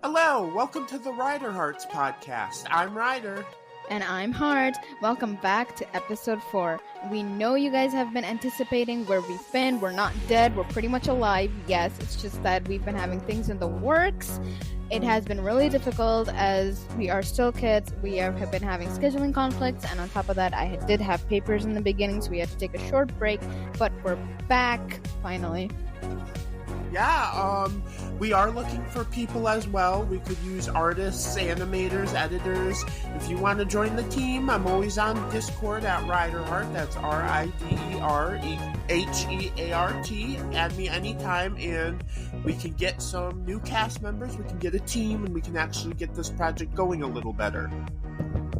Hello, welcome to the Rider Hearts podcast. I'm Ryder. And I'm Heart. Welcome back to episode 4. We know you guys have been anticipating where we've been. We're not dead. We're pretty much alive. Yes, it's just that we've been having things in the works. It has been really difficult as we are still kids. We have been having scheduling conflicts, and on top of that, I did have papers in the beginning, so we had to take a short break, but we're back, finally. Yeah, we are looking for people as well. We could use artists, animators, editors. If you want to join the team, I'm always on Discord at Rider Heart. That's RIDERHEART. Add me anytime, and we can get some new cast members. We can get a team, and we can actually get this project going a little better.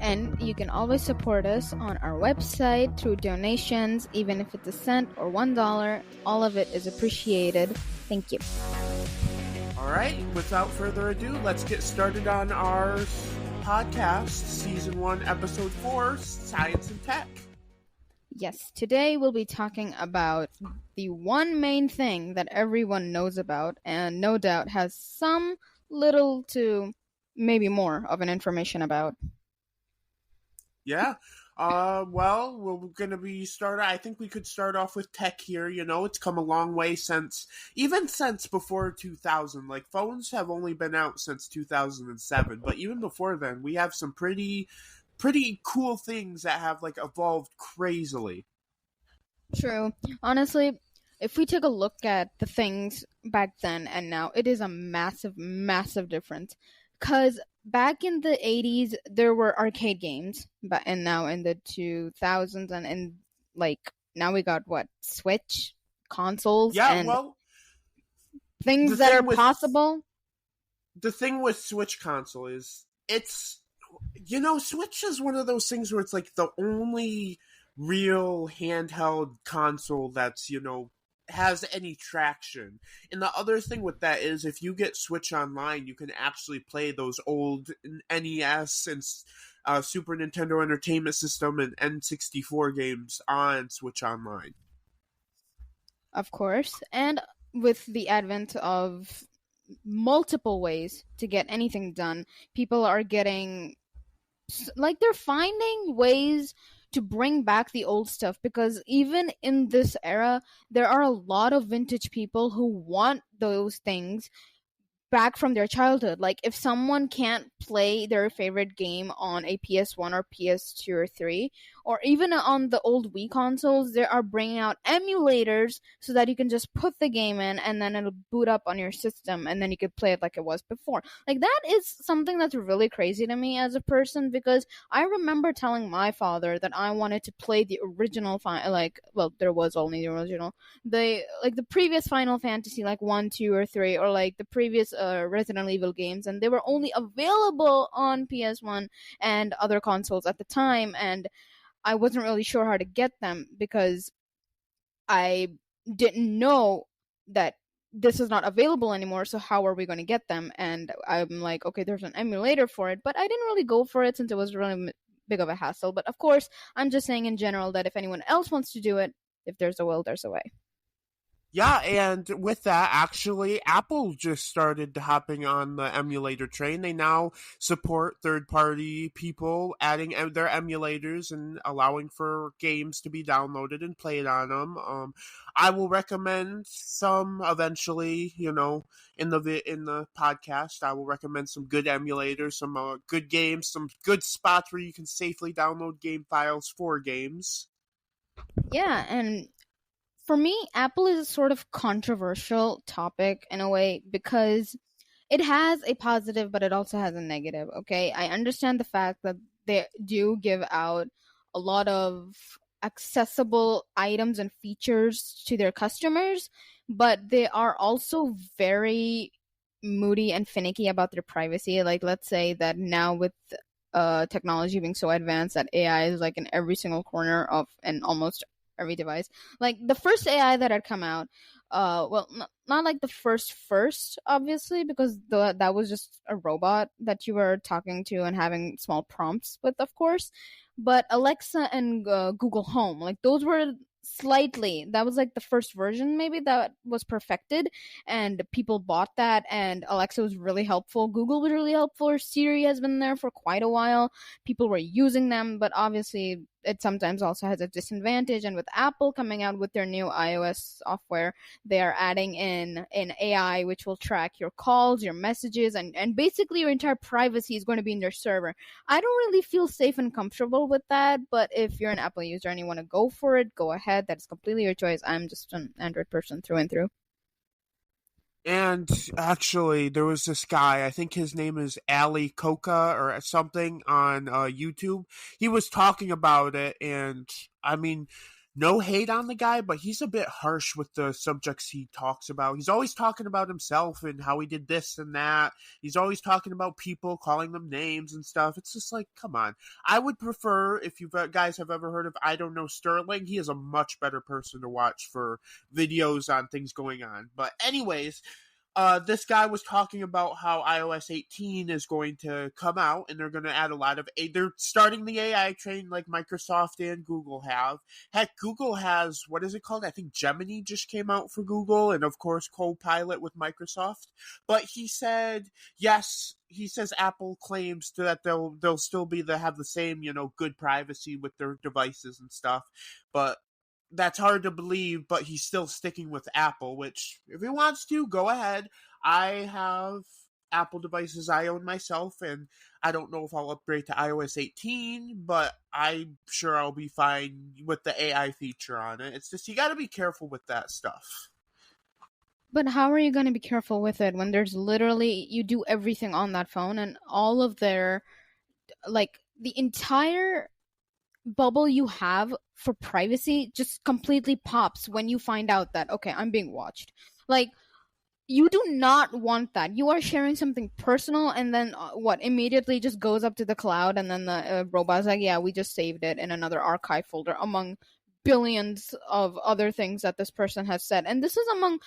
And you can always support us on our website through donations, even if it's a cent or $1. All of it is appreciated. Thank you. All right, without further ado, let's get started on our podcast, Season 1, Episode 4, Science and Tech. Yes, today we'll be talking about the one main thing that everyone knows about and no doubt has some little to maybe more of an information about. Yeah. Well, we're going to be I think we could start off with tech here. You know, it's come a long way since before 2000. Like, phones have only been out since 2007. But even before then, we have some pretty cool things that have, like, evolved crazily. True. Honestly, if we take a look at the things back then and now, it is a massive, massive difference. Because back in the 80s, there were arcade games, and now in the 2000s, and now we got, Switch consoles? Yeah, and well, things that are possible? The thing with Switch console is, Switch is one of those things where it's, like, the only real handheld console that's, has any traction. And the other thing with that is if you get Switch Online, you can actually play those old NES and Super Nintendo Entertainment System and N64 games on Switch Online. Of course. And with the advent of multiple ways to get anything done, people are they're finding ways to bring back the old stuff, because even in this era, there are a lot of vintage people who want those things back from their childhood. Like, if someone can't play their favorite game on a PS1 or PS2 or 3, or even on the old Wii consoles, they are bringing out emulators so that you can just put the game in and then it'll boot up on your system and then you could play it like it was before. Like, that is something that's really crazy to me as a person, because I remember telling my father that I wanted to play the original there was only the original, the previous Final Fantasy, 1, 2, or 3, or the previous Resident Evil games, and they were only available on PS1 and other consoles at the time, and I wasn't really sure how to get them because I didn't know that this is not available anymore, so how are we going to get them? And I'm like, okay, there's an emulator for it, but I didn't really go for it since it was really big of a hassle. But of course, I'm just saying in general that if anyone else wants to do it, if there's a will, there's a way. Yeah, and with that, actually, Apple just started hopping on the emulator train. They now support third-party people adding their emulators and allowing for games to be downloaded and played on them. I will recommend some eventually, in the podcast. I will recommend some good emulators, some good games, some good spots where you can safely download game files for games. Yeah, and for me, Apple is a sort of controversial topic in a way because it has a positive, but it also has a negative, okay? I understand the fact that they do give out a lot of accessible items and features to their customers, but they are also very moody and finicky about their privacy. Like, let's say that now with technology being so advanced that AI is in every single corner of and almost every device. Like, the first AI that had come out, not like the first, obviously, because that was just a robot that you were talking to and having small prompts with, of course. But Alexa and Google Home, those were slightly. That was like the first version maybe that was perfected, and people bought that, and Alexa was really helpful. Google was really helpful. Siri has been there for quite a while. People were using them, but obviously it sometimes also has a disadvantage. And with Apple coming out with their new iOS software, they are adding in AI, which will track your calls, your messages, and basically your entire privacy is going to be in their server. I don't really feel safe and comfortable with that, but if you're an Apple user and you want to go for it, go ahead. That's completely your choice. I'm just an Android person through and through. And actually, there was this guy, I think his name is Ali Coca or something on YouTube. He was talking about it, and I mean, no hate on the guy, but he's a bit harsh with the subjects he talks about. He's always talking about himself and how he did this and that. He's always talking about people, calling them names and stuff. It's just like, come on. I would prefer, if you guys have ever heard of I Don't Know Sterling, he is a much better person to watch for videos on things going on. But anyways, this guy was talking about how iOS 18 is going to come out, and they're going to add a lot of they're starting the AI train like Microsoft and Google have. Heck, Google has, what is it called? I think Gemini just came out for Google, and of course Copilot with Microsoft. But he said, yes, he says Apple claims that they'll still have the same, good privacy with their devices and stuff, but that's hard to believe, but he's still sticking with Apple, which, if he wants to, go ahead. I have Apple devices I own myself, and I don't know if I'll upgrade to iOS 18, but I'm sure I'll be fine with the AI feature on it. It's just, you gotta be careful with that stuff. But how are you going to be careful with it when there's literally, you do everything on that phone, and all of their, like, the entire bubble you have for privacy just completely pops when you find out that, okay, I'm being watched. Like, you do not want that. You are sharing something personal, and then what immediately just goes up to the cloud, and then the robot's like, yeah, we just saved it in another archive folder among billions of other things that this person has said. And this is among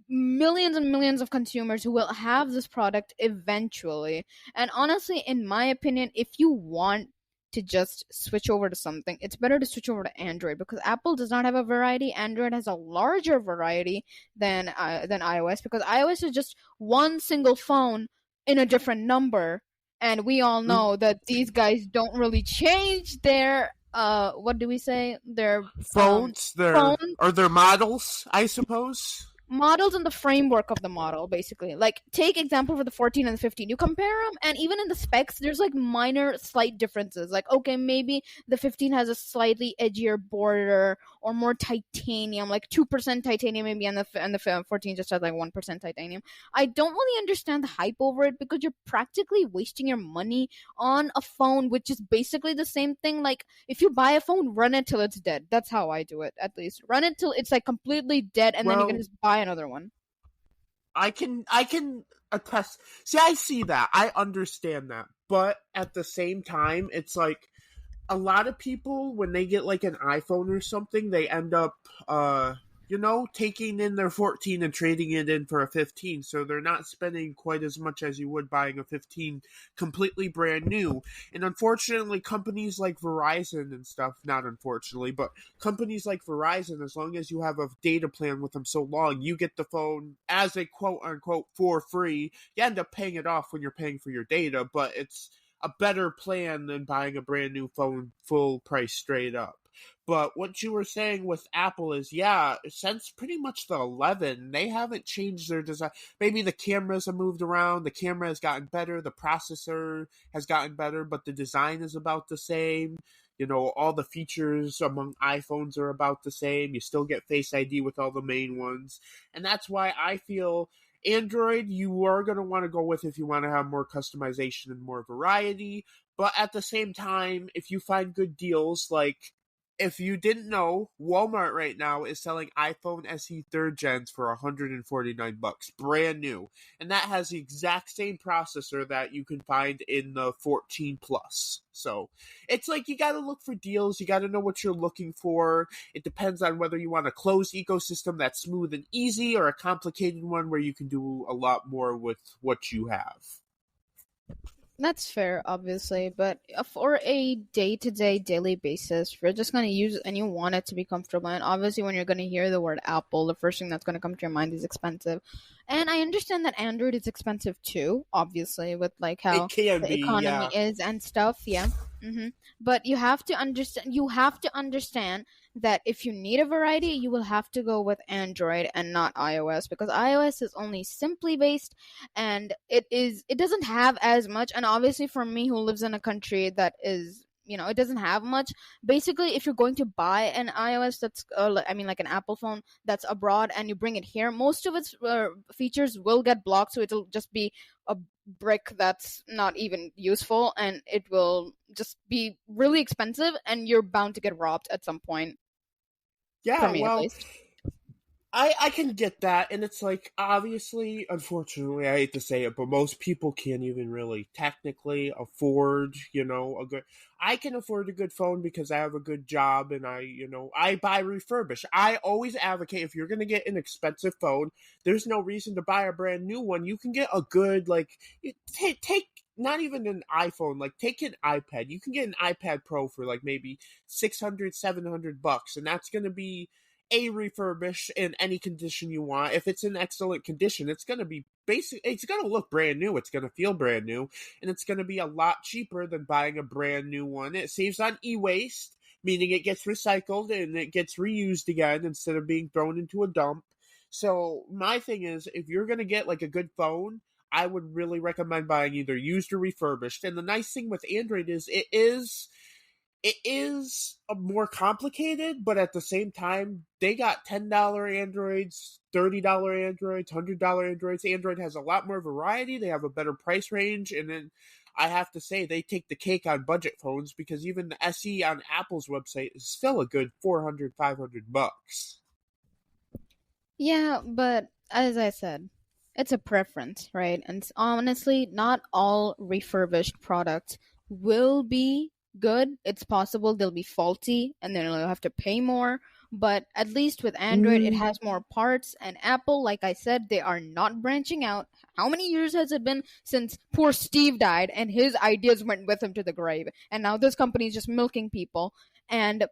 millions and millions of consumers who will have this product eventually. And honestly, in my opinion, if you want to just switch over to something, it's better to switch over to Android, because Apple does not have a variety. Android has a larger variety than iOS, because iOS is just one single phone in a different number, and we all know that these guys don't really change their what do we say, their Phones, phone their models, I suppose. models and the framework of the model, basically. Like, take example for the 14 and the 15, you compare them, and even in the specs there's like minor slight differences. Like, okay, maybe the 15 has a slightly edgier border or more titanium, like 2% titanium maybe, and the 14 just has like 1% titanium. I don't really understand the hype over it, because you're practically wasting your money on a phone which is basically the same thing. Like, if you buy a phone, run it till it's dead. That's how I do it. At least run it till it's like completely dead, and then you can just buy another one. I can attest. See, I see that. I understand that. But at the same time, it's like a lot of people, when they get like an iPhone or something, they end up taking in their 14 and trading it in for a 15. So they're not spending quite as much as you would buying a 15 completely brand new. And unfortunately, companies like Verizon and stuff, not unfortunately, but companies like Verizon, as long as you have a data plan with them so long, you get the phone as a quote unquote for free. You end up paying it off when you're paying for your data, but it's a better plan than buying a brand new phone full price straight up. But what you were saying with Apple is, yeah, since pretty much the 11, they haven't changed their design. Maybe the cameras have moved around, the camera has gotten better, the processor has gotten better, but the design is about the same. All the features among iPhones are about the same. You still get Face ID with all the main ones. And that's why I feel Android, you are going to want to go with if you want to have more customization and more variety. But at the same time, if you find good deals, like, if you didn't know, Walmart right now is selling iPhone SE third gens for $149, brand new. And that has the exact same processor that you can find in the 14 Plus. So it's like, you got to look for deals. You got to know what you're looking for. It depends on whether you want a closed ecosystem that's smooth and easy, or a complicated one where you can do a lot more with what you have. That's fair, obviously, but for a day-to-day, daily basis, you're just going to use it and you want it to be comfortable. And obviously, when you're going to hear the word Apple, the first thing that's going to come to your mind is expensive. And I understand that Android is expensive too, obviously, with like It how can the be, economy yeah. is and stuff. Yeah. But you have to understand. You have to understand that if you need a variety, you will have to go with Android and not iOS because iOS is only simply based and it doesn't have as much. And obviously for me who lives in a country that is, it doesn't have much. Basically, if you're going to buy an iOS that's I mean like an Apple phone that's abroad and you bring it here, most of its features will get blocked, so it'll just be a brick that's not even useful, and it will just be really expensive and you're bound to get robbed at some point, for Yeah, me at well, least. I can get that, and it's like obviously, unfortunately, I hate to say it, but most people can't even really technically afford, a good. I can afford a good phone because I have a good job, and I buy refurbished. I always advocate if you're gonna get an expensive phone, there's no reason to buy a brand new one. You can get a good take not even an iPhone, like take an iPad. You can get an iPad Pro for like maybe 600, $700, and that's gonna be a refurbish in any condition you want. If it's in excellent condition, it's going to be basic. It's going to look brand new. It's going to feel brand new, and it's going to be a lot cheaper than buying a brand new one. It saves on e-waste, meaning it gets recycled and it gets reused again instead of being thrown into a dump. So my thing is, if you're going to get like a good phone, I would really recommend buying either used or refurbished. And the nice thing with Android is it is a more complicated, but at the same time, they got $10 Androids, $30 Androids, $100 Androids. Android has a lot more variety. They have a better price range, and then I have to say they take the cake on budget phones because even the SE on Apple's website is still a good 400, $500. Yeah, but as I said, it's a preference, right? And honestly, not all refurbished products will be good. It's possible they'll be faulty and then you'll have to pay more. But at least with Android, it Mm. has more parts. And Apple, like I said, they are not branching out. How many years has it been since poor Steve died and his ideas went with him to the grave? And now this company is just milking people. And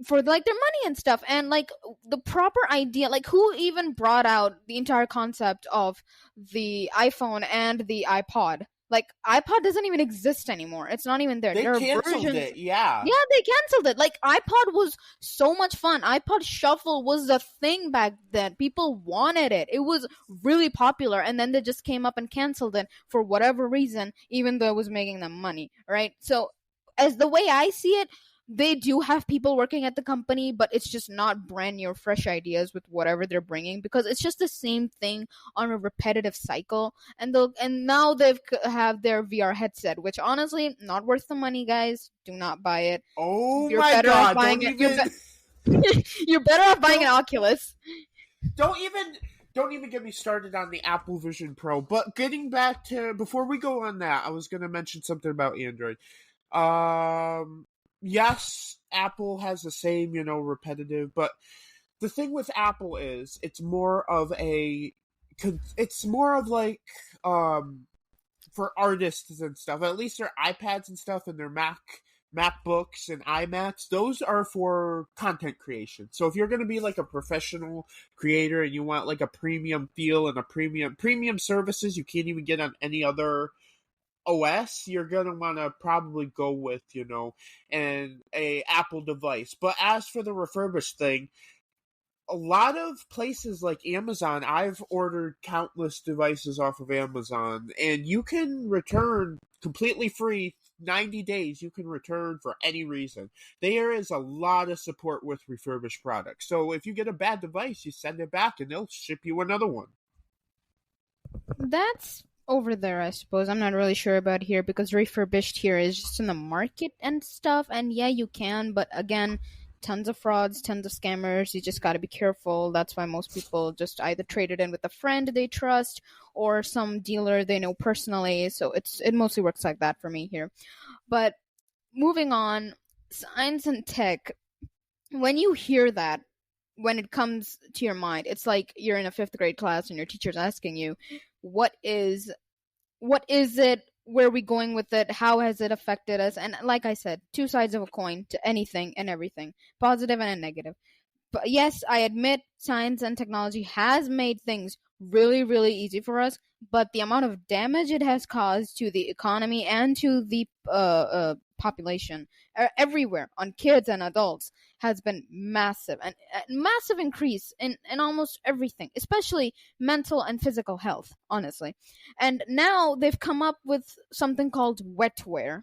for like their money and stuff, and like the proper idea, like who even brought out the entire concept of the iPhone and the iPod? Like iPod doesn't even exist anymore, it's not even there. They There are canceled versions. it, yeah. Yeah, they canceled it. Like iPod was so much fun. iPod Shuffle was the thing back then. People wanted it. It was really popular, and then they just came up and canceled it for whatever reason, even though it was making them money, right? So as the way I see it, they do have people working at the company, but it's just not brand new, fresh ideas with whatever they're bringing, because it's just the same thing on a repetitive cycle. And now they've have their VR headset, which honestly not worth the money, guys. Do not buy it. Oh You're my better off god, buying don't it. even You're better off buying an don't Oculus. don't even don't even get me started on the Apple Vision Pro. But getting back to before we go on that, I was going to mention something about Android. Um, yes, Apple has the same, repetitive, but the thing with Apple is it's more of like um for artists and stuff. At least their iPads and stuff and their MacBooks and iMacs, those are for content creation. So if you're going to be like a professional creator and you want like a premium feel and a premium services you can't even get on any other OS, you're gonna want to probably go with an a Apple device. But as for the refurbished thing, a lot of places like Amazon, I've ordered countless devices off of Amazon, and you can return completely free. 90 days you can return for any reason. There is a lot of support with refurbished products. So if you get a bad device, you send it back and they'll ship you another one. That's over there, I suppose. I'm not really sure about here because refurbished here is just in the market and stuff. And yeah, you can, but again, tons of frauds, tons of scammers. You just got to be careful. That's why most people just either trade it in with a friend they trust or some dealer they know personally. So it mostly works like that for me here. But moving on, science and tech. When you hear that, when it comes to your mind, it's like you're in a fifth grade class and your teacher's asking you, what is what is it where are we going with it? How has it affected us? And like I said, two sides of a coin to anything and everything, positive and a negative. But yes, I admit science and technology has made things really, really easy for us, but the amount of damage it has caused to the economy and to the population everywhere, on kids and adults, has been massive, and a massive increase in almost everything, especially mental and physical health, honestly. And now they've come up with something called wetware.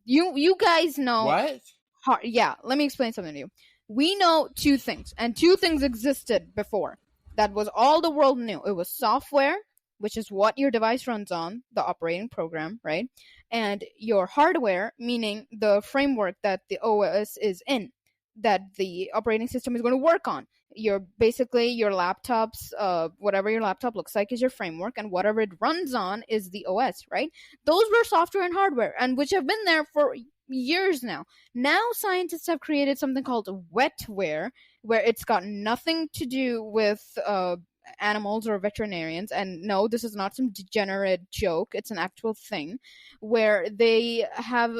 You guys know. What? Yeah, let me explain something to you. We know two things, and two things existed before. That was all the world knew. It was software, which is what your device runs on, the operating program, right? And your hardware, meaning the framework that the OS is in, that the operating system is going to work on. Your basically your laptop's whatever your laptop looks like is your framework, and whatever it runs on is the OS, right? Those were software and hardware, and which have been there for years now. Now scientists have created something called wetware, where it's got nothing to do with animals or veterinarians. And no, this is not some degenerate joke. It's an actual thing where they have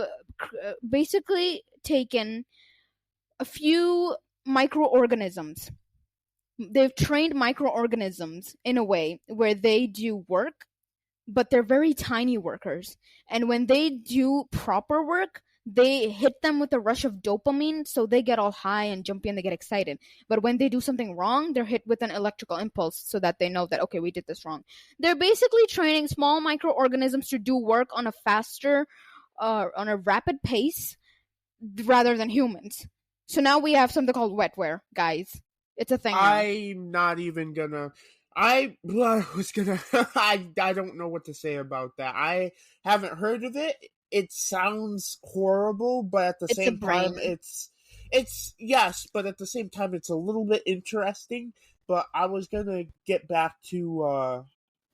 basically taken a few microorganisms. They've trained microorganisms in a way where they do work, but they're very tiny workers. And when they do proper work, they hit them with a rush of dopamine, so they get all high and jumpy and they get excited. But when they do something wrong, they're hit with an electrical impulse so that they know that, okay, we did this wrong. They're basically training small microorganisms to do work on a faster, on a rapid pace rather than humans. So now we have something called wetware, guys. It's a thing now. I'm not even gonna. I was gonna. I don't know what to say about that. I haven't heard of it. It sounds horrible, but at the It's a same time, brain. it's yes, but at the same time, it's a little bit interesting. But I was gonna get back to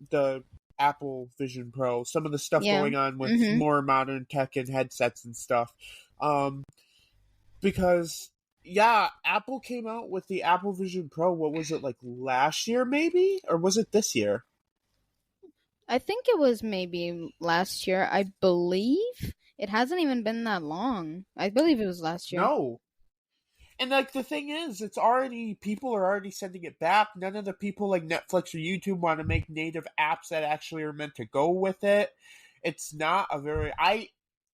the Apple Vision Pro, some of the stuff Yeah. going on with more modern tech and headsets and stuff. Because yeah, Apple came out with the Apple Vision Pro. What was it, like last year, maybe, or was it this year? I think it was maybe last year. I believe it hasn't even been that long. I believe it was last year. No. And like the thing is, it's already people are already sending it back. None of the people like Netflix or YouTube want to make native apps that actually are meant to go with it. It's not a very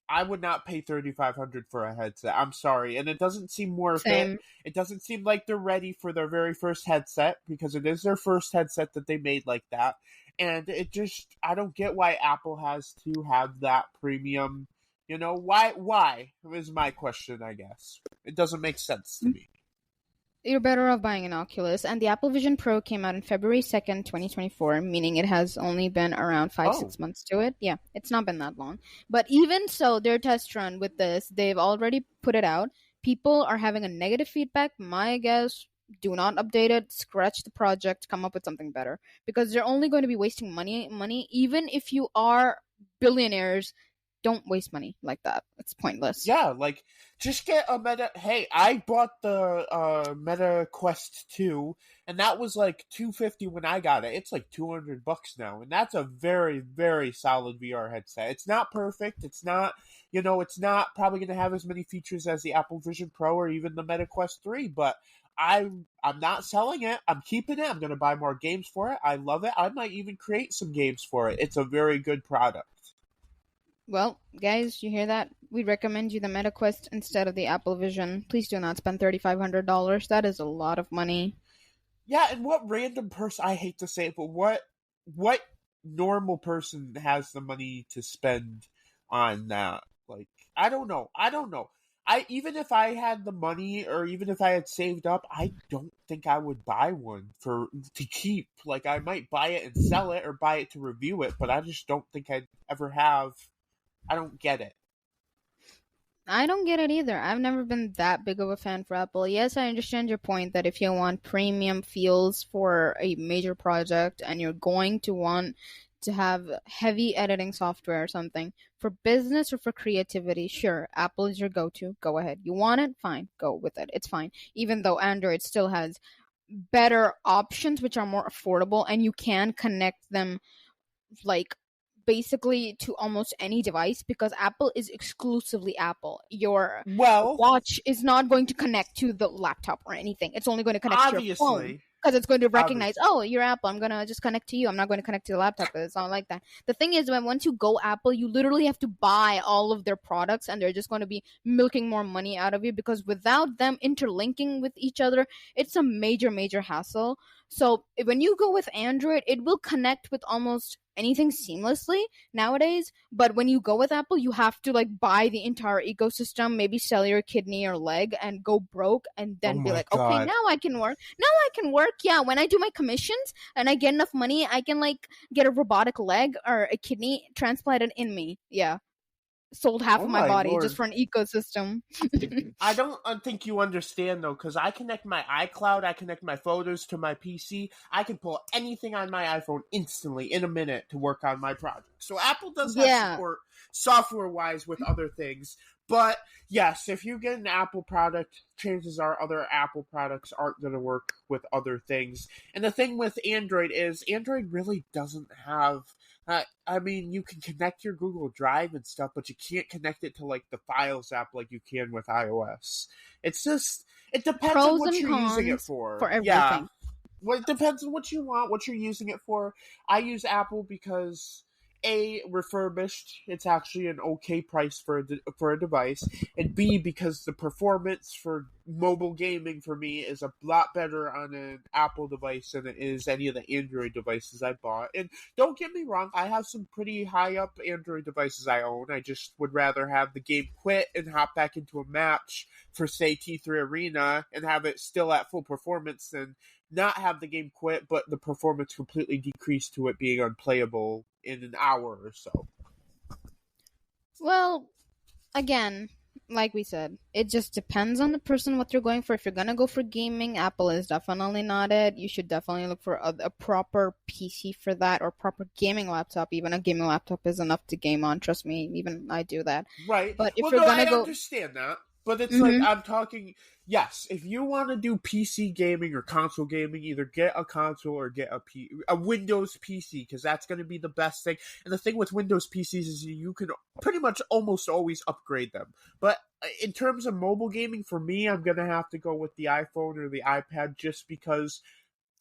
I would not pay $3,500 for a headset. I'm sorry, and it doesn't seem worth it. Same. It doesn't seem like they're ready for their very first headset because it is their first headset that they made like that. And it just I don't get why Apple has to have that premium. You know, why is my question, I guess. It doesn't make sense to me. You're better off buying an Oculus. And the Apple Vision Pro came out on February 2nd, 2024, meaning it has only been around 5, Oh. 6 months to it. Yeah, it's not been that long. But even so, their test run with this, they've already put it out. People are having a negative feedback. My guess, do not update it, scratch the project, come up with something better. Because they're only going to be wasting money. Even if you are billionaires, don't waste money like that. It's pointless. Yeah, like just get a Meta. Hey, I bought the Meta Quest 2, and that was like $250 when I got it. It's like $200 now, and that's a very very solid VR headset. It's not perfect. It's not, it's not probably going to have as many features as the Apple Vision Pro or even the Meta Quest 3, but I'm not selling it. I'm keeping it. I'm going to buy more games for it. I love it. I might even create some games for it. It's a very good product. Well, guys, you hear that? We recommend you the MetaQuest instead of the Apple Vision. Please do not spend $3,500. That is a lot of money. Yeah, and what random person, I hate to say it, but what normal person has the money to spend on that? Like, I don't know. Even if I had the money or even if I had saved up, I don't think I would buy one to keep. Like, I might buy it and sell it or buy it to review it, but I just don't think I'd ever have. I don't get it. I don't get it either. I've never been that big of a fan for Apple. Yes, I understand your point that if you want premium feels for a major project and you're going to want to have heavy editing software or something for business or for creativity, sure, Apple is your go-to. Go ahead. You want it? Fine. Go with it. It's fine. Even though Android still has better options which are more affordable and you can connect them like basically to almost any device because Apple is exclusively Apple. Your Well, watch is not going to connect to the laptop or anything. It's only going to connect to your phone. obviously, Because it's going to recognize, obviously. oh, you're Apple. I'm gonna just connect to you. I'm not going to connect to the laptop because it's not like that. The thing is, when once you go Apple, you literally have to buy all of their products, and they're just going to be milking more money out of you because without them interlinking with each other, it's a major, major hassle. So when you go with Android, it will connect with almost anything seamlessly nowadays. But when you go with Apple, you have to like buy the entire ecosystem, maybe sell your kidney or leg and go broke, and Oh then be my like, okay, god. now I can work. Now I can work. Yeah, when I do my commissions and I get enough money, I can like get a robotic leg or a kidney transplanted in me. Yeah, sold half Oh of my my body just lord. for an ecosystem. I don't think you understand though, because I connect my iCloud, I connect my photos to my PC. I can pull anything on my iPhone instantly in a minute to work on my project. So Apple does have Yeah. support software wise with other things. But yes, if you get an Apple product, chances are other Apple products aren't going to work with other things. And the thing with Android is Android really doesn't have. I mean, you can connect your Google Drive and stuff, but you can't connect it to like the Files app like you can with iOS. It's just it depends on Pros what and you're using it cons for. for Yeah, everything. well, it depends on what you want, what you're using it for. I use Apple because A, refurbished, it's actually an okay price for a device, and B, because the performance for mobile gaming for me is a lot better on an Apple device than it is any of the Android devices I bought. And don't get me wrong, I have some pretty high up Android devices I own. I just would rather have the game quit and hop back into a match for say T3 Arena and have it still at full performance than not have the game quit, but the performance completely decreased to it being unplayable in an hour or so. Well, again, like we said, it just depends on the person what you're going for. If you're gonna go for gaming, Apple is definitely not it. You should definitely look for a proper PC for that, or proper gaming laptop. Even a gaming laptop is enough to game on. Trust me, even I do that. Right. But if Well, you're no, I gonna go, understand that. But it's like, mm-hmm. I'm talking, yes, if you want to do PC gaming or console gaming, either get a console or get a Windows PC, because that's going to be the best thing. And the thing with Windows PCs is you can pretty much almost always upgrade them. But in terms of mobile gaming, for me, I'm going to have to go with the iPhone or the iPad just because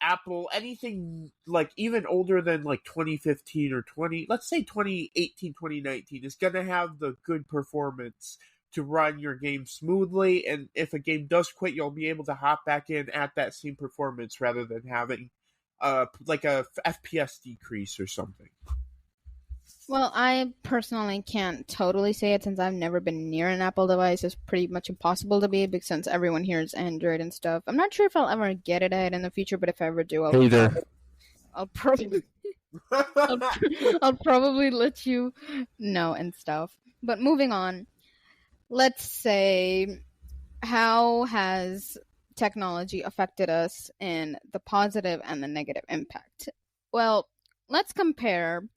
Apple, anything like even older than like 2015 or 20, let's say 2018, 2019, is going to have the good performance to run your game smoothly. And if a game does quit, you'll be able to hop back in at that same performance rather than having like a FPS decrease or something. Well, I personally can't totally say it since I've never been near an Apple device. It's pretty much impossible to be because since everyone here is Android and stuff. I'm not sure if I'll ever get it in the future, but if I ever do, Hey there. I'll probably I'll, I'll probably let you know and stuff. But moving on, let's say, how has technology affected us in the positive and the negative impact? Well, let's compare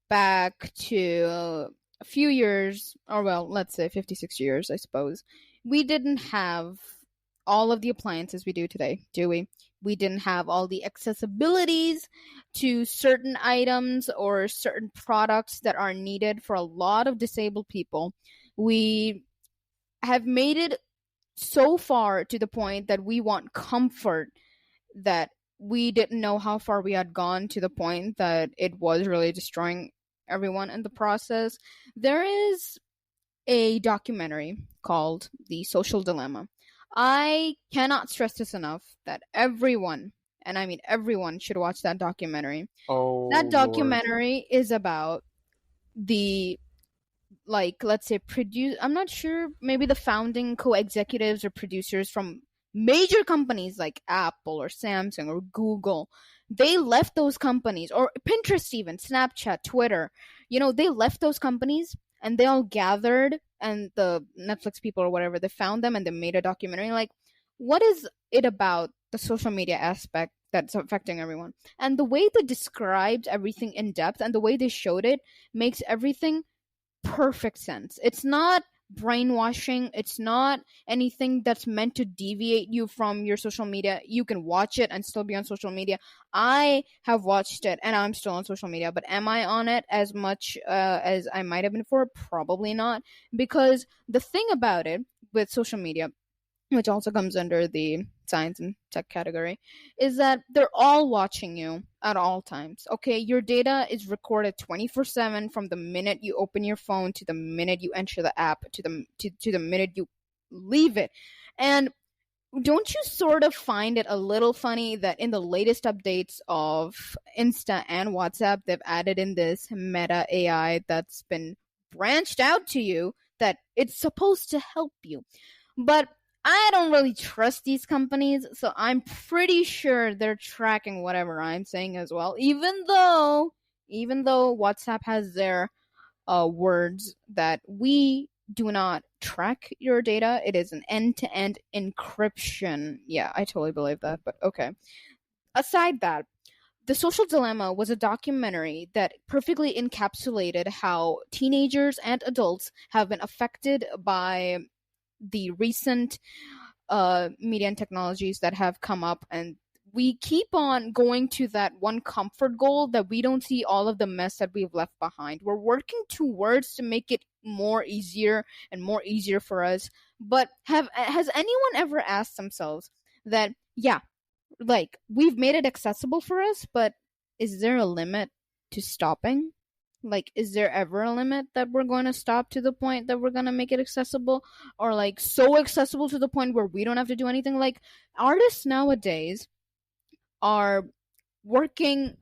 back to a few years, or well, let's say 56 years, I suppose. We didn't have all of the appliances we do today, do we? We didn't have all the accessibilities to certain items or certain products that are needed for a lot of disabled people. We have made it so far to the point that we want comfort that we didn't know how far we had gone to the point that it was really destroying everyone in the process. There is a documentary called The Social Dilemma. I cannot stress this enough that everyone, and I mean everyone, should watch that documentary. Oh, That Lord. documentary is about the, like, let's say I'm not sure, maybe the founding co-executives or producers from major companies like Apple or Samsung or Google. They left those companies, or Pinterest, even Snapchat, Twitter. They left those companies and they all gathered, and the Netflix people or whatever, they found them and they made a documentary like, what is it about the social media aspect that's affecting everyone? And the way they described everything in depth and the way they showed it makes everything perfect sense. It's not brainwashing. It's not anything that's meant to deviate you from your social media. You can watch it and still be on social media. I have watched it and I'm still on social media, but am I on it as much as I might have been before? Probably not. Because the thing about it with social media, which also comes under the science and tech category, is that they're all watching you at all times. Okay, your data is recorded 24/7 from the minute you open your phone to the minute you enter the app to the minute you leave it. And don't you sort of find it a little funny that in the latest updates of Insta and WhatsApp, they've added in this Meta AI that's been branched out to you, that it's supposed to help you? But I don't really trust these companies, so I'm pretty sure they're tracking whatever I'm saying as well. Even though WhatsApp has their words that we do not track your data, it is an end-to-end encryption. Yeah, I totally believe that, but okay. Aside that, The Social Dilemma was a documentary that perfectly encapsulated how teenagers and adults have been affected by the recent media and technologies that have come up, and we keep on going to that one comfort goal that we don't see all of the mess that we've left behind. We're working towards to make it more easier for us. But has anyone ever asked themselves that, yeah, like, we've made it accessible for us, but is there a limit to stopping? Like, is there ever a limit that we're going to stop to the point that we're going to make it accessible, or like so accessible to the point where we don't have to do anything? Like, artists nowadays are working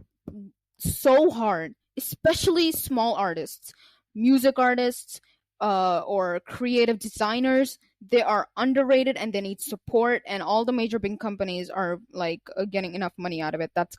so hard, especially small artists, music artists, or creative designers. They are underrated and they need support, and all the major big companies are like getting enough money out of it. That's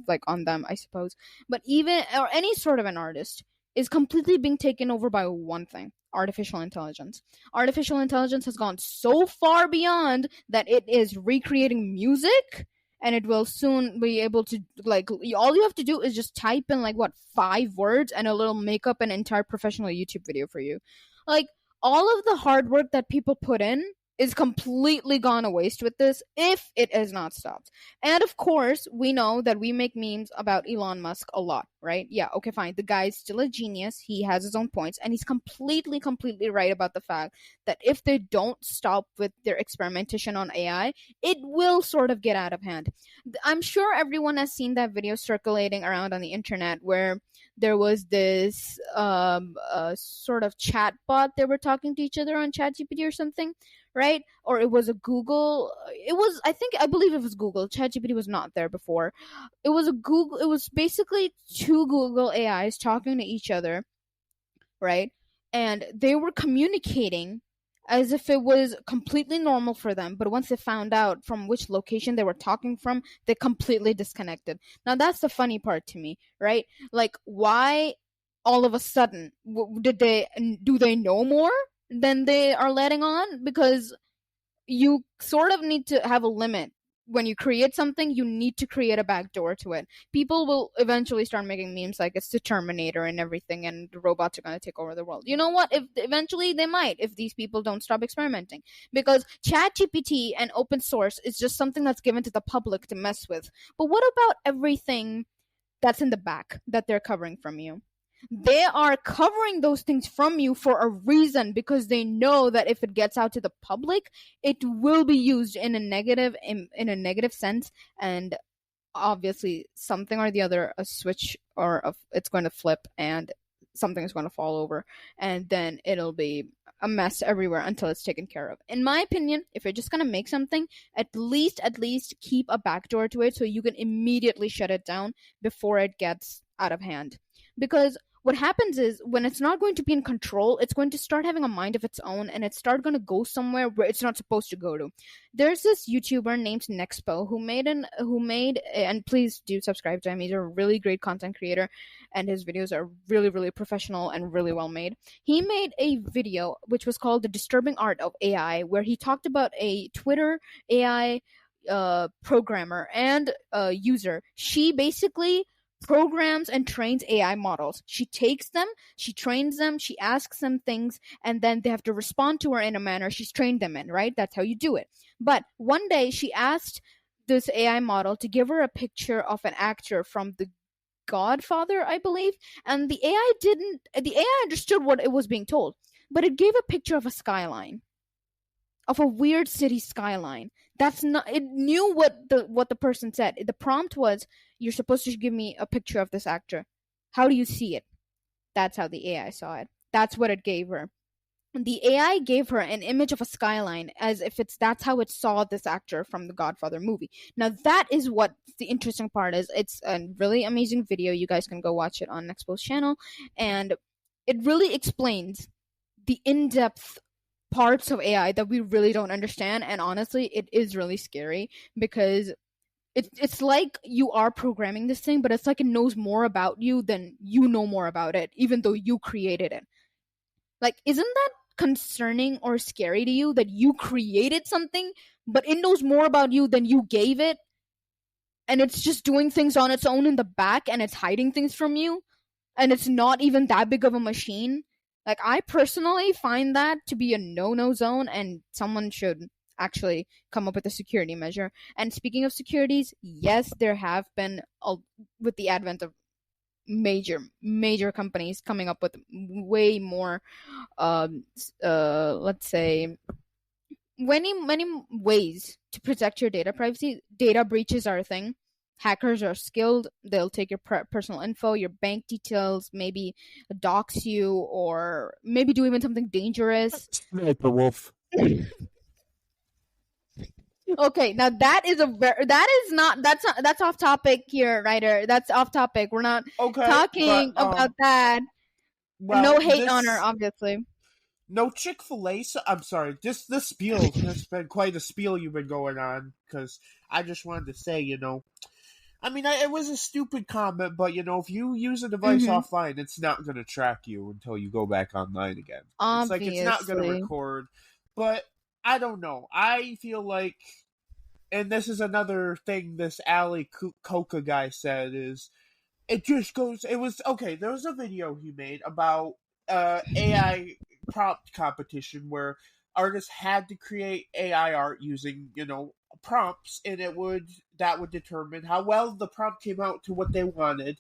like on them, I suppose. But even, or any sort of an artist is completely being taken over by one thing: artificial intelligence. Artificial intelligence has gone so far beyond that it is recreating music, and it will soon be able to, like, all you have to do is just type in like what, 5 words, and it'll make up an entire professional YouTube video for you. Like, all of the hard work that people put in is completely gone to waste with this if it is not stopped. And of course, we know that we make memes about Elon Musk a lot, right? Yeah, okay, fine. The guy's still a genius. He has his own points, and he's completely right about the fact that if they don't stop with their experimentation on AI, it will sort of get out of hand. I'm sure everyone has seen that video circulating around on the internet where there was this sort of chat bot. They were talking to each other on ChatGPT or something, right? Or it was a Google. I believe it was Google. ChatGPT was not there before. It was a Google. It was basically two Google AIs talking to each other, right? And they were communicating as if it was completely normal for them. But once they found out from which location they were talking from, they completely disconnected. Now, that's the funny part to me, right? Like, why all of a sudden do they know more than they are letting on? Because you sort of need to have a limit. When you create something, you need to create a backdoor to it. People will eventually start making memes like it's the Terminator and everything, and the robots are going to take over the world. You know what? If eventually they might, if these people don't stop experimenting, because ChatGPT and open source is just something that's given to the public to mess with. But what about everything that's in the back that they're covering from you? They are covering those things from you for a reason, because they know that if it gets out to the public, it will be used in a negative sense, and obviously something or the other, a switch it's going to flip, and something is going to fall over, and then it'll be a mess everywhere until it's taken care of. In my opinion, if you're just going to make something, at least keep a backdoor to it so you can immediately shut it down before it gets out of hand. Because what happens is, when it's not going to be in control, it's going to start having a mind of its own, and it's start going to go somewhere where it's not supposed to go to. There's this YouTuber named Nexpo who made and please do subscribe to him. He's a really great content creator, and his videos are really professional and really well made. He made a video which was called The Disturbing Art of AI, where he talked about a Twitter AI programmer and user. She basically programs and trains AI models. She takes them, she trains them, she asks them things, and then they have to respond to her in a manner she's trained them in, right? That's how you do it. But one day she asked this AI model to give her a picture of an actor from The Godfather, I believe, and the AI understood what it was being told, but it gave a picture of a skyline, of a weird city skyline. That's not, it knew what the person said. The prompt was, you're supposed to give me a picture of this actor. How do you see it? That's how the AI saw it. That's what it gave her. The AI gave her an image of a skyline as if that's how it saw this actor from the Godfather movie. Now that is what the interesting part is. It's a really amazing video. You guys can go watch it on Nextpo's channel, and it really explains the in-depth parts of AI that we really don't understand. And honestly, it is really scary because it's like you are programming this thing, but it's like it knows more about you than you know more about it, even though you created it. Like, isn't that concerning or scary to you that you created something, but it knows more about you than you gave it? And it's just doing things on its own in the back and it's hiding things from you? And it's not even that big of a machine? Like, I personally find that to be a no-no zone, and someone should actually come up with a security measure. And speaking of securities, yes, there have been, with the advent of major companies coming up with way more, let's say, many ways to protect your data privacy. Data breaches are a thing. Hackers are skilled. They'll take your personal info, your bank details, maybe dox you, or maybe do even something dangerous. Sniper wolf. Okay, now that's off topic here, Ryder. That's off topic. We're not talking about that. Well, no hate on her, obviously. No Chick-fil-A. I'm sorry. This spiel has been quite a spiel you've been going on, because I just wanted to say, I mean, it was a stupid comment, but, if you use a device offline, it's not going to track you until you go back online again. Obviously. It's not going to record. But I don't know. I feel like, and this is another thing this Ali Coca guy said, is it just goes, it was, okay, there was a video he made about AI prompt competition where artists had to create AI art using, prompts, and that would determine how well the prompt came out to what they wanted,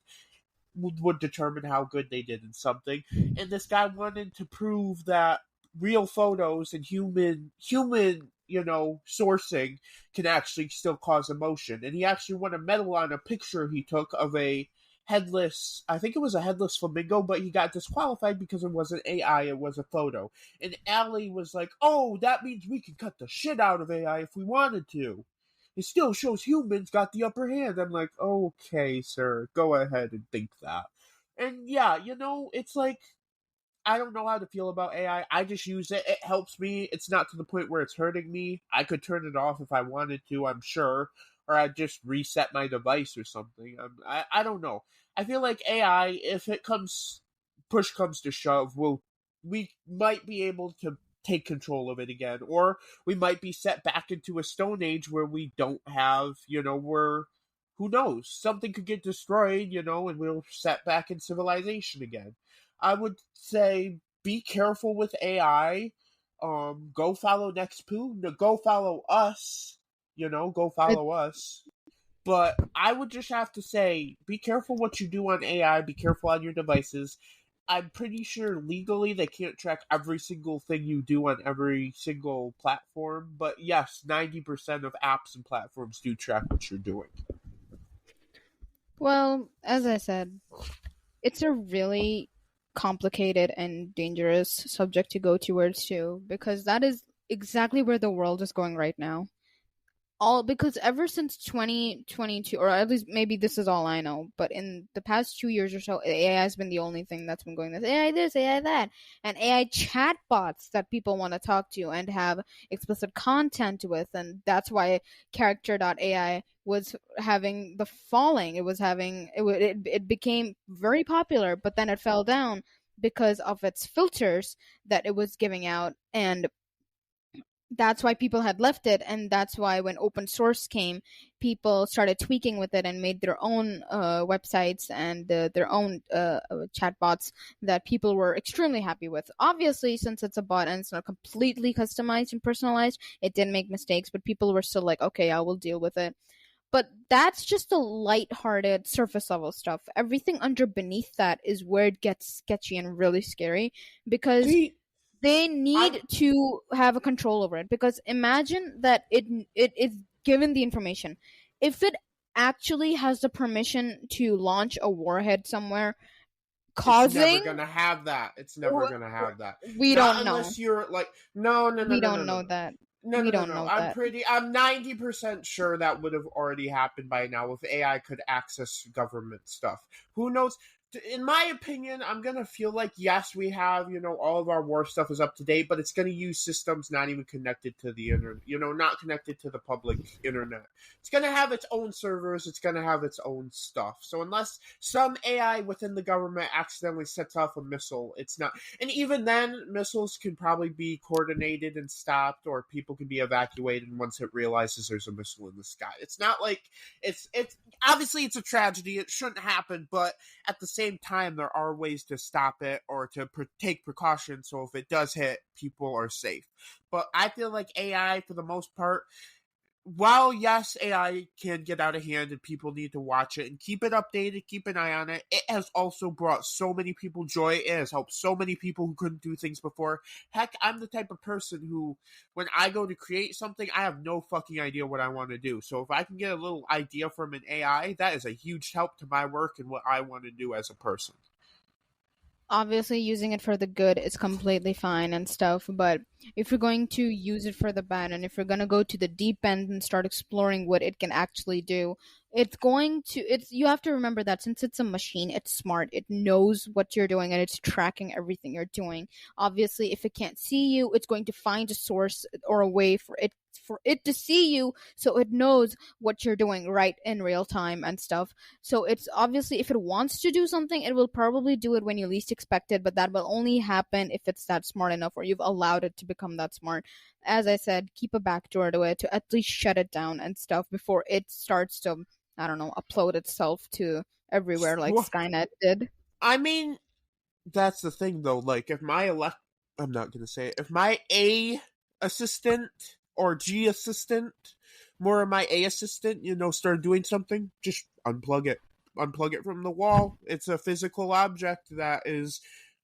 would determine how good they did in something. And this guy wanted to prove that real photos and human sourcing can actually still cause emotion. And he actually won a medal on a picture he took of a headless, I think it was a headless flamingo, but he got disqualified because it wasn't AI, it was a photo. And Ali was like, oh, that means we can cut the shit out of AI if we wanted to. It still shows humans got the upper hand. I'm like, okay, sir, go ahead and think that. And yeah, it's like, I don't know how to feel about AI. I just use it. It helps me. It's not to the point where it's hurting me. I could turn it off if I wanted to, I'm sure. Or I'd just reset my device or something. I don't know. I feel like AI, if push comes to shove, we might be able to take control of it again. Or we might be set back into a stone age where we don't have, who knows? Something could get destroyed, and we'll set back in civilization again. I would say be careful with AI. Go follow NextPoo. Go follow us. Go follow us. But I would just have to say, be careful what you do on AI. Be careful on your devices. I'm pretty sure legally they can't track every single thing you do on every single platform. But yes, 90% of apps and platforms do track what you're doing. Well, as I said, it's a really complicated and dangerous subject to go towards too, because that is exactly where the world is going right now. Because ever since 2022, or at least maybe this is all I know, but in the past 2 years or so, AI has been the only thing that's been going AI this, AI that, and AI chatbots that people want to talk to and have explicit content with, and that's why Character.ai was having the falling. It became very popular, but then it fell down because of its filters that it was giving out. And that's why people had left it, and that's why when open source came, people started tweaking with it and made their own websites and their own chatbots that people were extremely happy with. Obviously, since it's a bot and it's not completely customized and personalized, it didn't make mistakes, but people were still like, okay, I will deal with it. But that's just the light-hearted surface level stuff. Everything under beneath that is where it gets sketchy and really scary, because See, they I need to have a control over it. Because imagine that it is given the information. If it actually has the permission to launch a warhead somewhere, it's never causing, gonna have that. It's never gonna have that. we Not don't know. unless you're like, no, no, no, We no, no, don't no, know no. that. No, We no, no, don't no. know that. I'm 90% sure that would have already happened by now if AI could access government stuff. Who knows? In my opinion, I'm going to feel like, yes, we have, all of our war stuff is up to date, but it's going to use systems not even connected to the internet, not connected to the public internet. It's going to have its own servers. It's going to have its own stuff. So unless some AI within the government accidentally sets off a missile, it's not. And even then, missiles can probably be coordinated and stopped, or people can be evacuated once it realizes there's a missile in the sky. It's not like it's obviously it's a tragedy. It shouldn't happen, but at the same time, there are ways to stop it or to take precautions. So if it does hit, people are safe. But I feel like AI, for the most part, while yes, AI can get out of hand and people need to watch it and keep it updated, keep an eye on it, it has also brought so many people joy. It has helped so many people who couldn't do things before. Heck, I'm the type of person who, when I go to create something, I have no fucking idea what I want to do. So if I can get a little idea from an AI, that is a huge help to my work and what I want to do as a person. Obviously, using it for the good is completely fine and stuff, but if you're going to use it for the bad, and if you're going to go to the deep end and start exploring what it can actually do, you have to remember that since it's a machine, it's smart, it knows what you're doing, and it's tracking everything you're doing. Obviously, if it can't see you, it's going to find a source or a way for it to see you, so it knows what you're doing right in real time and stuff. So it's obviously, if it wants to do something, it will probably do it when you least expect it, but that will only happen if it's that smart enough or you've allowed it to become that smart. As I said, keep a backdoor to it to at least shut it down and stuff before it starts to, I don't know, upload itself to everywhere like Well, Skynet did. I mean, that's the thing though. Like, I'm not gonna say it. If my A assistant or G assistant, more of my A assistant, start doing something, just unplug it from the wall. It's a physical object that is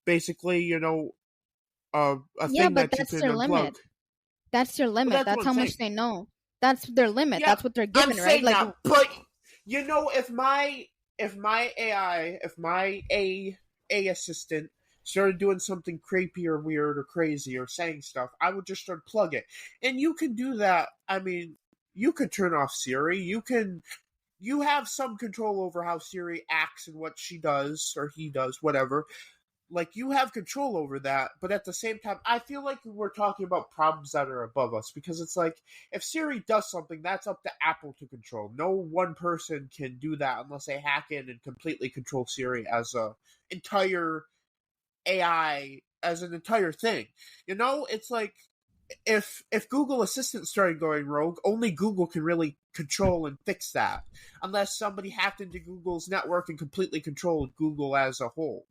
basically, a Yeah, thing but that you that's can their unplug. limit. That's their But limit. that's what That's I'm how saying. much they know. That's their limit. Yeah, That's what they're I'm given, right? saying Like, that, but if my A assistant started doing something creepy or weird or crazy or saying stuff, I would just unplug it. And you can do that. I mean, you could turn off Siri. You have some control over how Siri acts and what she does or he does, whatever. Like, you have control over that, but at the same time, I feel like we're talking about problems that are above us, because it's like, if Siri does something, that's up to Apple to control. No one person can do that unless they hack in and completely control Siri as a entire AI, as an entire thing. It's like, if Google Assistant started going rogue, only Google can really control and fix that, unless somebody hacked into Google's network and completely controlled Google as a whole.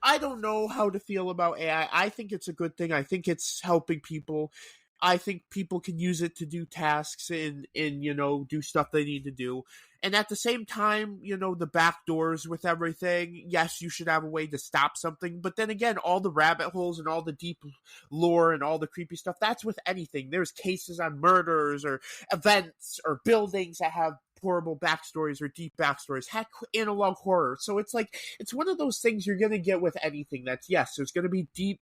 I don't know how to feel about AI. I think it's a good thing. I think it's helping people. I think people can use it to do tasks and do stuff they need to do. And at the same time, the back doors with everything, yes, you should have a way to stop something. But then again, all the rabbit holes and all the deep lore and all the creepy stuff, that's with anything. There's cases on murders or events or buildings that have horrible backstories or deep backstories. Heck, analog horror. So it's like, it's one of those things you're going to get with anything. That's, yes, there's going to be deep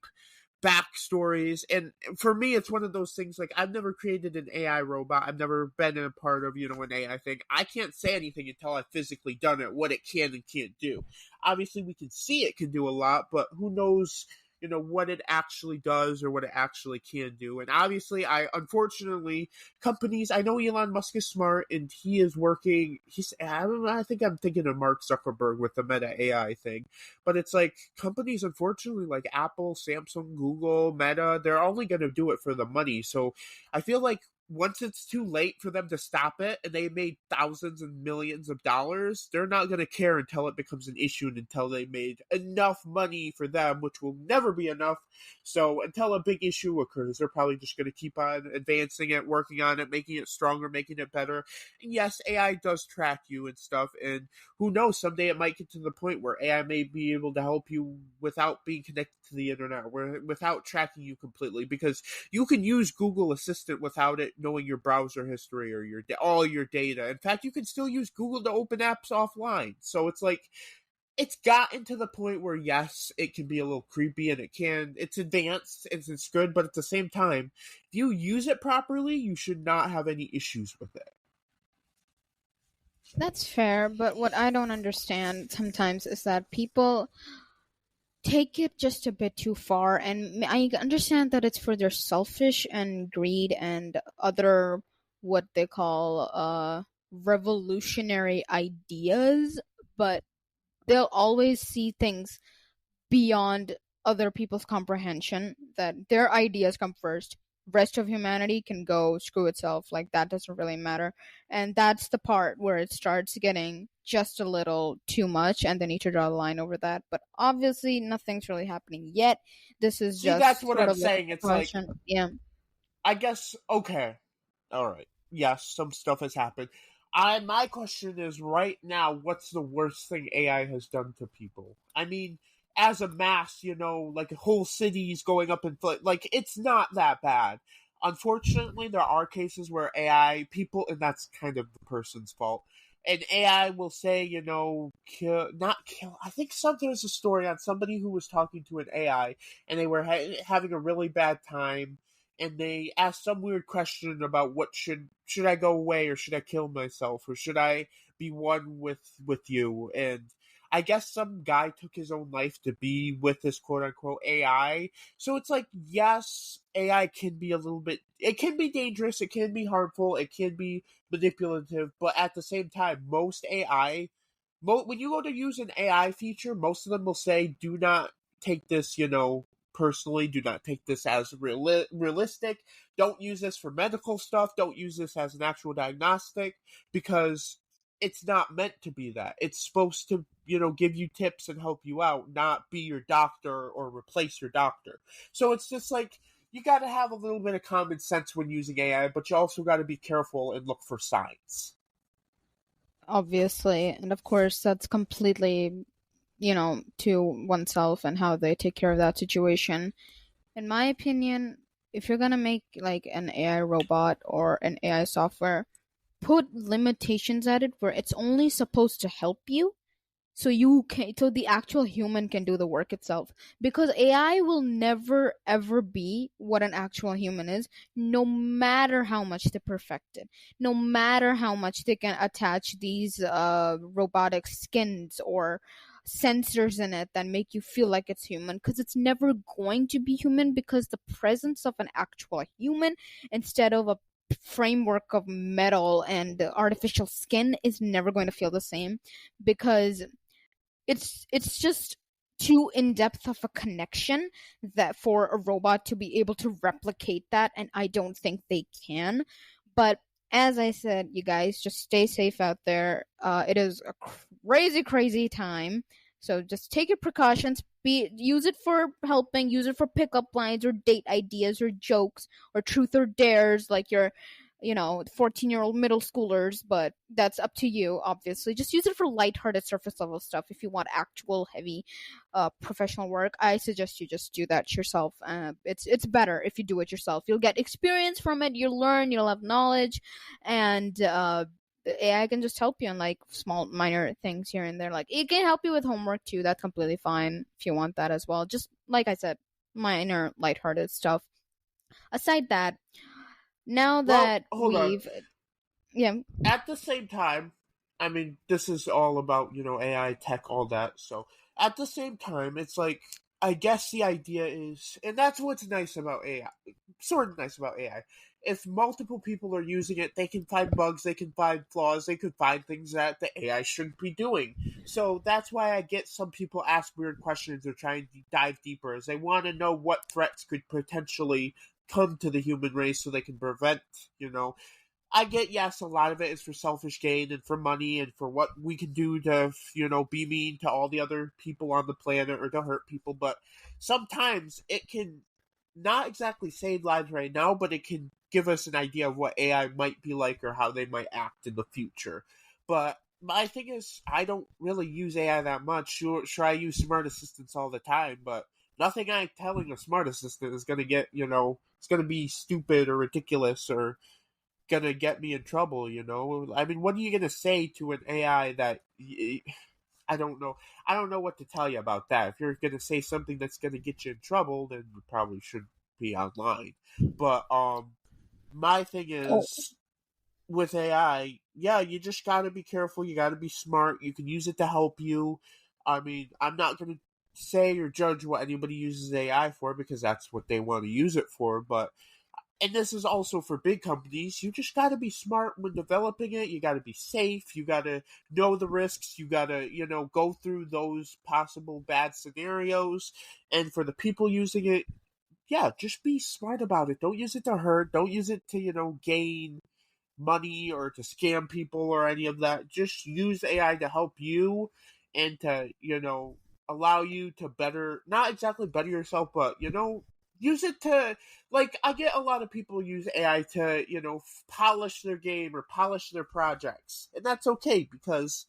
backstories. And for me, it's one of those things, like, I've never created an AI robot. I've never been a part of, an AI thing. I can't say anything until I've physically done it, what it can and can't do. Obviously, we can see it can do a lot, but who knows what it actually does or what it actually can do. And obviously, unfortunately, companies, I know Elon Musk is smart and he is working, I don't know, I think I'm thinking of Mark Zuckerberg with the Meta AI thing, but it's like companies, unfortunately, like Apple, Samsung, Google, Meta, they're only going to do it for the money. So I feel like once it's too late for them to stop it and they made thousands and millions of dollars, they're not going to care until it becomes an issue and until they made enough money for them, which will never be enough. So until a big issue occurs, they're probably just going to keep on advancing it, working on it, making it stronger, making it better. And yes, AI does track you and stuff. And who knows, someday it might get to the point where AI may be able to help you without being connected to the internet, without tracking you completely, because you can use Google Assistant without it knowing your browser history or all your data. In fact, you can still use Google to open apps offline. So it's like it's gotten to the point where yes, it can be a little creepy and it's advanced, it's good, but at the same time, if you use it properly, you should not have any issues with it. That's fair, but what I don't understand sometimes is that people take it just a bit too far, and I understand that it's for their selfish and greed and other what they call revolutionary ideas, but they'll always see things beyond other people's comprehension, that their ideas come first. Rest of humanity can go screw itself, like that doesn't really matter. And that's the part where it starts getting just a little too much and they need to draw the line over that. But obviously nothing's really happening yet. This is See, that's just what sort I'm of like saying. a It's like, question. Yeah. I guess, okay. All right. Yes, some stuff has happened. My question is right now, what's the worst thing AI has done to people? I mean, as a mass, like whole cities going up in like it's not that bad. Unfortunately, there are cases where AI people, and that's kind of the person's fault. And AI will say, kill, not kill. I think there's a story on somebody who was talking to an AI, and they were having a really bad time, and they asked some weird question about what should I go away or should I kill myself or should I be one with you. And I guess some guy took his own life to be with this quote unquote AI. So it's like, yes, AI can be it can be dangerous, it can be harmful, it can be manipulative, but at the same time, most AI, when you go to use an AI feature, most of them will say, do not take this, personally. Do not take this as realistic. Don't use this for medical stuff. Don't use this as an actual diagnostic because it's not meant to be that. It's supposed to, give you tips and help you out, not be your doctor or replace your doctor. So it's just like you got to have a little bit of common sense when using AI, but you also got to be careful and look for signs. Obviously. And of course, that's completely, to oneself and how they take care of that situation. In my opinion, if you're gonna make like an AI robot or an AI software, put limitations at it where it's only supposed to help you, so the actual human can do the work itself, because AI will never ever be what an actual human is, no matter how much they perfect it, no matter how much they can attach these robotic skins or sensors in it that make you feel like it's human, because it's never going to be human, because the presence of an actual human instead of a framework of metal and artificial skin is never going to feel the same, because it's just too in depth of a connection that for a robot to be able to replicate that, and I don't think they can. But as I said, you guys just stay safe out there. It is a crazy time, so just take your precautions. Use it for helping, use it for pickup lines or date ideas or jokes or truth or dares, like your 14-year-old middle schoolers, but that's up to you, obviously. Just use it for lighthearted surface level stuff. If you want actual heavy professional work, I suggest you just do that yourself. It's better if you do it yourself. You'll get experience from it, you'll learn, you'll have knowledge, and the AI can just help you on like small minor things here and there. Like it can help you with homework too. That's completely fine if you want that as well. Just like I said, minor lighthearted stuff. Aside that, now Well, that hold on. we've yeah. At the same time, I mean, this is all about, AI tech, all that. So at the same time, it's like, I guess the idea is, and that's what's nice about AI, sort of nice about AI. If multiple people are using it, they can find bugs, they can find flaws, they could find things that the AI shouldn't be doing. So that's why I get some people ask weird questions or try and dive deeper, is they want to know what threats could potentially come to the human race so they can prevent, you know, I get, yes, a lot of it is for selfish gain and for money and for what we can do to, be mean to all the other people on the planet or to hurt people. But sometimes it can not exactly save lives right now, but it can give us an idea of what AI might be like or how they might act in the future. But my thing is, I don't really use AI that much. Sure, I use smart assistants all the time, but nothing I'm telling a smart assistant is going to get, it's going to be stupid or ridiculous or gonna get me in trouble, I mean, what are you gonna say to an AI that I don't know? I don't know what to tell you about that. If you're gonna say something that's gonna get you in trouble, then you probably shouldn't be online. But my thing Oh, is with AI, yeah, you just gotta be careful. You gotta be smart. You can use it to help you. I mean, I'm not gonna say or judge what anybody uses AI for because that's what they want to use it for, but and this is also for big companies, you just got to be smart when developing it. You got to be safe. You got to know the risks. You got to, go through those possible bad scenarios. And for the people using it, yeah, just be smart about it. Don't use it to hurt. Don't use it to, gain money or to scam people or any of that. Just use AI to help you and to, allow you to better, not exactly better yourself, but, use it to, like, I get a lot of people use AI to, polish their game or polish their projects. And that's okay because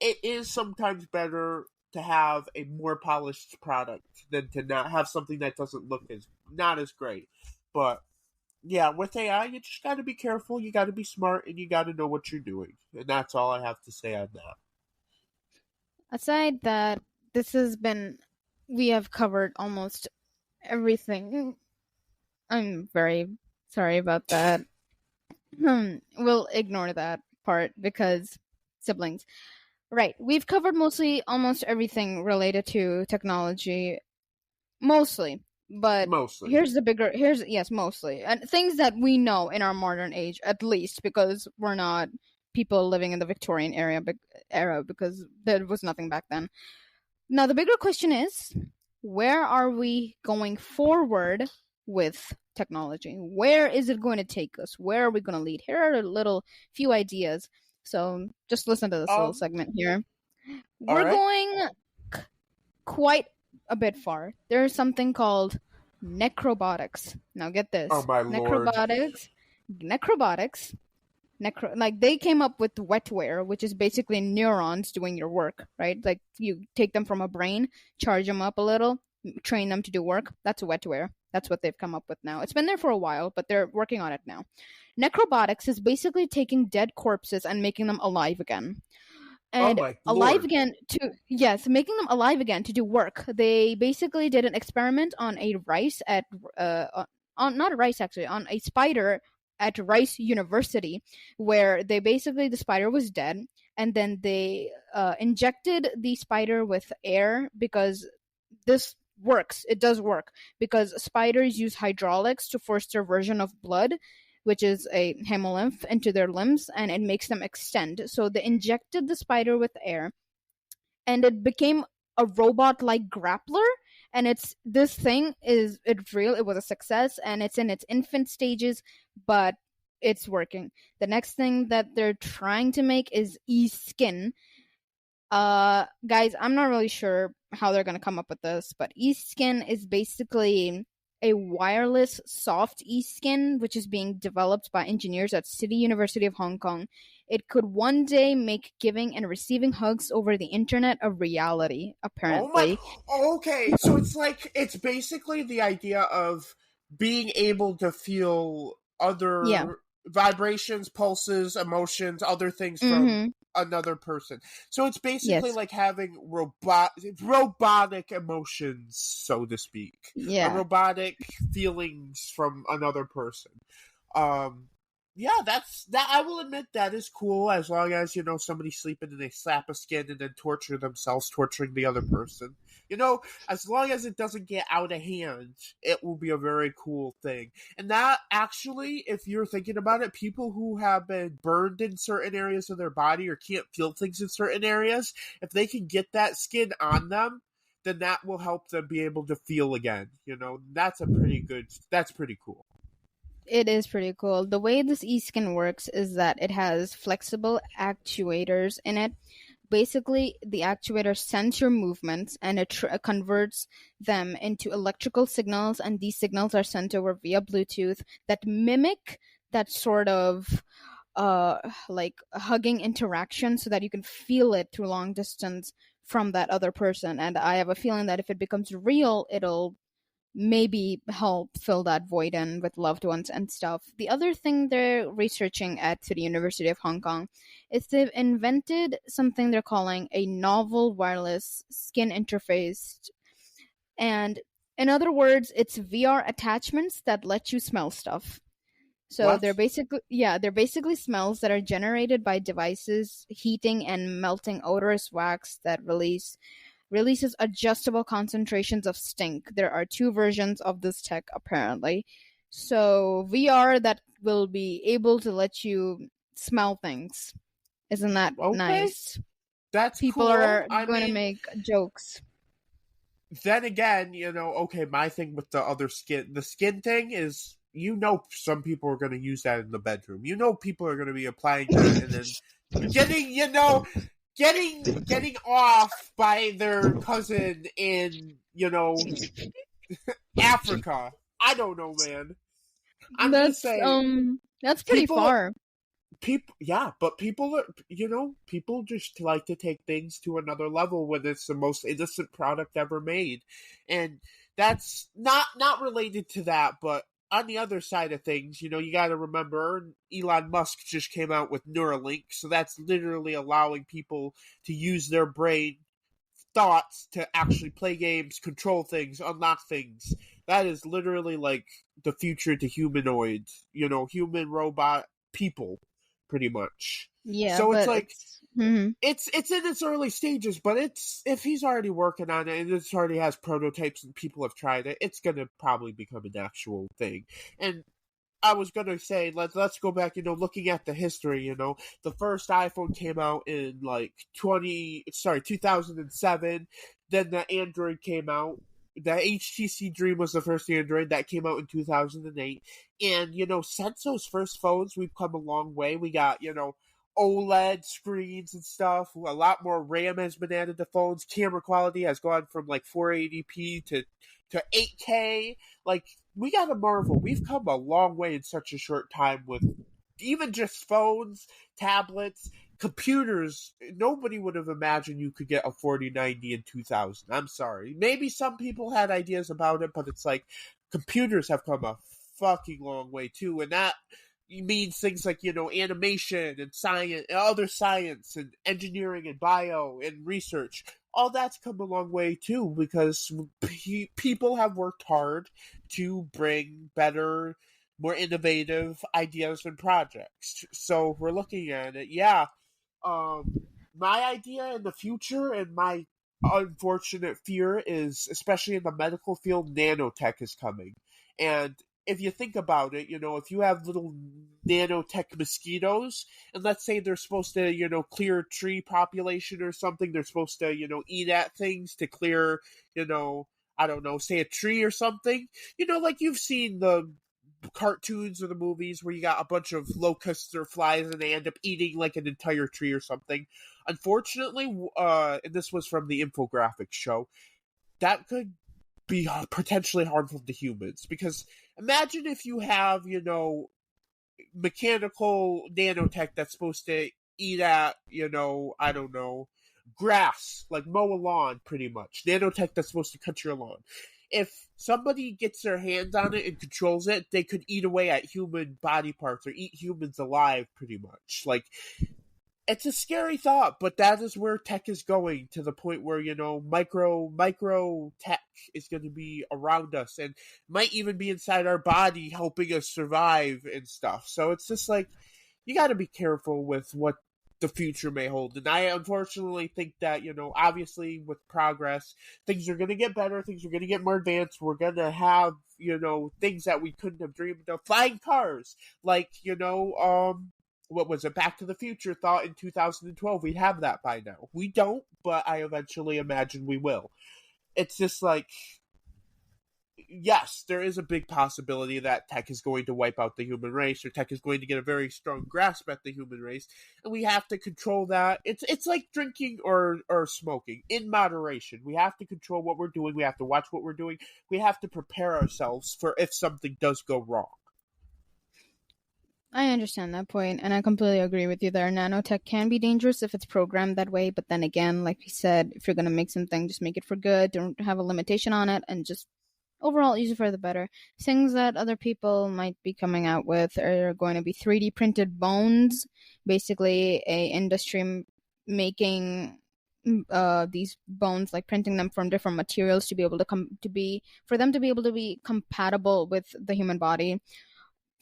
it is sometimes better to have a more polished product than to not have something that doesn't look as, not as great. But yeah, with AI, you just got to be careful, you got to be smart, and you got to know what you're doing. And that's all I have to say on that. aside that, this has been, we have covered almost everything. I'm very sorry about that. We'll ignore that part because siblings. Right. We've covered mostly almost everything related to technology. Mostly. But Mostly. yes, mostly. And things that we know in our modern age, at least, because we're not people living in the Victorian era because there was nothing back then. Now, the bigger question is, where are we going forward with technology? Where is it going to take us? Where are we going to lead? Here are a little few ideas. So just listen to this little Um, segment here. all We're right. going quite a bit far. There's something called necrobotics. Now get Oh, this. my lord. Necrobotics like they came up with wetware, which is basically neurons doing your work, right? Like you take them from a brain, charge them up a little, train them to do work. That's wetware. That's what they've come up with now. It's been there for a while, but they're working on it now. Necrobotics is basically taking dead corpses and making them alive again. Oh, And my alive lord. again to yes, making them alive again to do work. They basically did an experiment on a rice at on not a rice actually, on a spider at Rice University, where they basically the spider was dead, and then they injected the spider with air because this works. It does work because spiders use hydraulics to force their version of blood, which is a hemolymph, into their limbs, and it makes them extend. So they injected the spider with air, and it became a robot-like grappler. And it's this thing is it's real. It was a success, and it's in its infant stages, but it's working. The next thing that they're trying to make is e-skin. Guys, I'm not really sure how they're gonna come up with this, but eSkin is basically a wireless soft eSkin, which is being developed by engineers at City University of Hong Kong. It could one day make giving and receiving hugs over the internet a reality, Oh my. apparently. Okay, so it's basically the idea of being able to feel Yeah. other vibrations, pulses, emotions, other things from Mm-hmm. another person. So it's basically Yes. like having robotic emotions, so to speak, a Yeah. robotic feelings from another person. Um, yeah, that. I will admit that is cool as long as somebody's sleeping and they slap a skin and then torture themselves, torturing the other person. as long as it doesn't get out of hand, it will be a very cool thing. And that actually, if you're thinking about it, people who have been burned in certain areas of their body or can't feel things in certain areas, if they can get that skin on them, then that will help them be able to feel again. That's pretty cool. It is pretty cool. The way this e-skin works is that it has flexible actuators in it. Basically, the actuator sense your movements and it converts them into electrical signals, and these signals are sent over via Bluetooth that mimic that sort of like hugging interaction, so that you can feel it through long distance from that other person. And I have a feeling that if it becomes real, it'll maybe help fill that void in with loved ones and stuff. The other thing they're researching at the University of Hong Kong is they've invented something they're calling a novel wireless skin interface. And in other words, it's VR attachments that let you smell stuff. So What? they're basically smells that are generated by devices heating and melting odorous wax that releases adjustable concentrations of stink. There are two versions of this tech, apparently. So VR that will be able to let you smell things. Isn't that Okay, nice? that's People cool. are I going to mean, make jokes. then again, okay, my thing with the skin thing is, some people are going to use that in the bedroom. People are going to be applying that and then getting, getting off by their cousin in, Africa. I don't know, man. I'm just That's saying, that's pretty people far. yeah, but people are, people just like to take things to another level when it's the most innocent product ever made. And that's not related to that, but on the other side of things, you got to remember Elon Musk just came out with Neuralink, so that's literally allowing people to use their brain thoughts to actually play games, control things, unlock things. That is literally like the future to humanoids, human robot people, pretty much. Yeah, So it's but like it's mhm. it's in its early stages, but it's if he's already working on it and it already has prototypes and people have tried it, it's gonna probably become an actual thing. And I was gonna say, let's go back. Looking at the history. The first iPhone came out in like 2007. Then the Android came out. The HTC Dream was the first Android that came out in 2008. And since those first phones, we've come a long way. We got OLED screens and stuff. A lot more RAM has been added to phones. Camera quality has gone from like 480p to 8K. Like, we gotta marvel. We've come a long way in such a short time with even just phones, tablets, computers. Nobody would have imagined you could get a 4090 in 2000. I'm sorry. Maybe some people had ideas about it, but it's like computers have come a fucking long way too, and that means things like animation and science, and other science and engineering and bio and research. All that's come a long way too, because people have worked hard to bring better, more innovative ideas and projects. So we're looking at it. Yeah, my idea in the future and my unfortunate fear is, especially in the medical field, nanotech is coming. And if you think about it, if you have little nanotech mosquitoes, and let's say they're supposed to, clear a tree population or something, they're supposed to, eat at things to clear, I don't know, say a tree or something. Like you've seen the cartoons or the movies where you got a bunch of locusts or flies and they end up eating like an entire tree or something. Unfortunately, and this was from the infographics show, that could be potentially harmful to humans, because imagine if you have, mechanical nanotech that's supposed to eat at, I don't know, grass, like mow a lawn, pretty much. Nanotech that's supposed to cut your lawn. If somebody gets their hands on it and controls it, they could eat away at human body parts or eat humans alive, pretty much. Like, it's a scary thought, but that is where tech is going, to the point where, micro tech is going to be around us and might even be inside our body helping us survive and stuff. So it's just like, you got to be careful with what the future may hold. And I unfortunately think that, obviously with progress, things are going to get better, things are going to get more advanced. We're going to have, things that we couldn't have dreamed of. Flying cars, like, what was it? Back to the Future thought in 2012 we'd have that by now. We don't, but I eventually imagine we will. It's just like, yes, there is a big possibility that tech is going to wipe out the human race, or tech is going to get a very strong grasp at the human race, and we have to control that. It's like drinking or smoking in moderation. We have to control what we're doing. We have to watch what we're doing. We have to prepare ourselves for if something does go wrong. I understand that point, and I completely agree with you there. Nanotech can be dangerous if it's programmed that way, but then again, like we said, if you're going to make something, just make it for good. Don't have a limitation on it, and just overall use it for the better. Things that other people might be coming out with are going to be 3D printed bones, basically a industry making these bones, like printing them from different materials to be able to for them to be able to be compatible with the human body.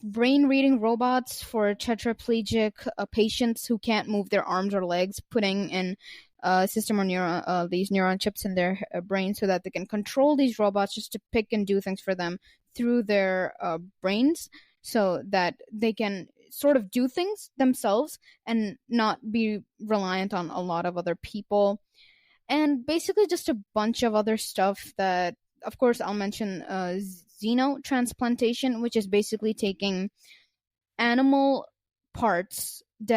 Brain reading robots for tetraplegic patients who can't move their arms or legs, putting in system or these neuron chips in their brain so that they can control these robots just to pick and do things for them through their brains, so that they can sort of do things themselves and not be reliant on a lot of other people. And basically just a bunch of other stuff that, of course, I'll mention xenotransplantation, which is basically taking dead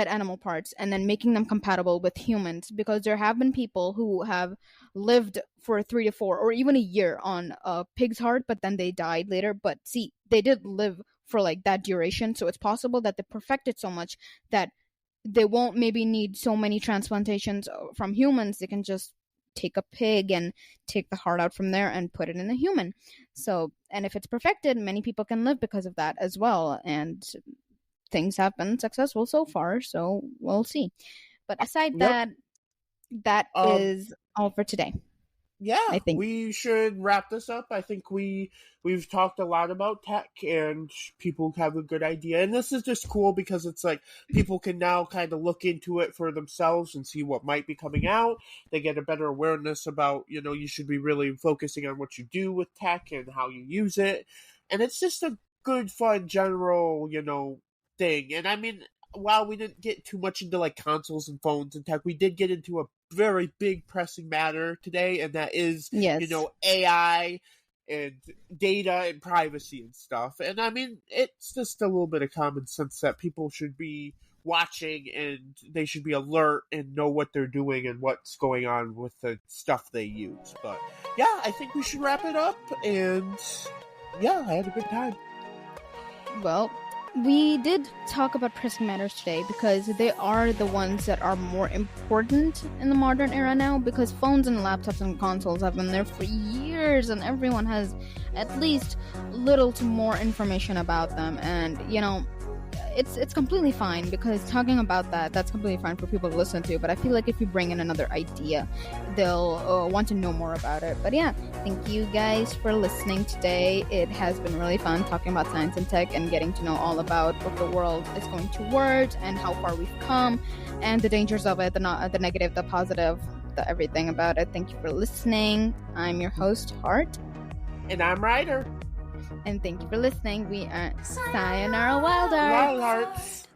animal parts, and then making them compatible with humans, because there have been people who have lived for 3 to 4 or even a year on a pig's heart, but then they died later. But see, they did live for like that duration, so it's possible that they perfected so much that they won't maybe need so many transplantations from humans. They can just take a pig and take the heart out from there and put it in a human. So, and if it's perfected, many people can live because of that as well. And things have been successful so far, so we'll see. But aside that is all for today. Yeah, I think we should wrap this up. I think we've talked a lot about tech, and people have a good idea. And this is just cool because it's like people can now kind of look into it for themselves and see what might be coming out. They get a better awareness about, you should be really focusing on what you do with tech and how you use it. And it's just a good, fun, general, thing. And I mean, while we didn't get too much into like consoles and phones and tech, we did get into a very big pressing matter today, and that is, AI and data and privacy and stuff. And I mean, it's just a little bit of common sense that people should be watching, and they should be alert and know what they're doing and what's going on with the stuff they use. But yeah, I think we should wrap it up. And yeah, I had a good time. Well, we did talk about pressing matters today because they are the ones that are more important in the modern era now, because phones and laptops and consoles have been there for years and everyone has at least little to more information about them. And, it's completely fine, because talking about that's completely fine for people to listen to. But I feel like if you bring in another idea, they'll want to know more about it. But yeah, thank you guys for listening today. It has been really fun talking about science and tech and getting to know all about what the world is going towards and how far we've come and the dangers of it, the negative, the positive, the everything about it. Thank you for listening. I'm your host, Hart. And I'm Ryder. And thank you for listening. We are Sayonara Wild Hearts. Wild Hearts.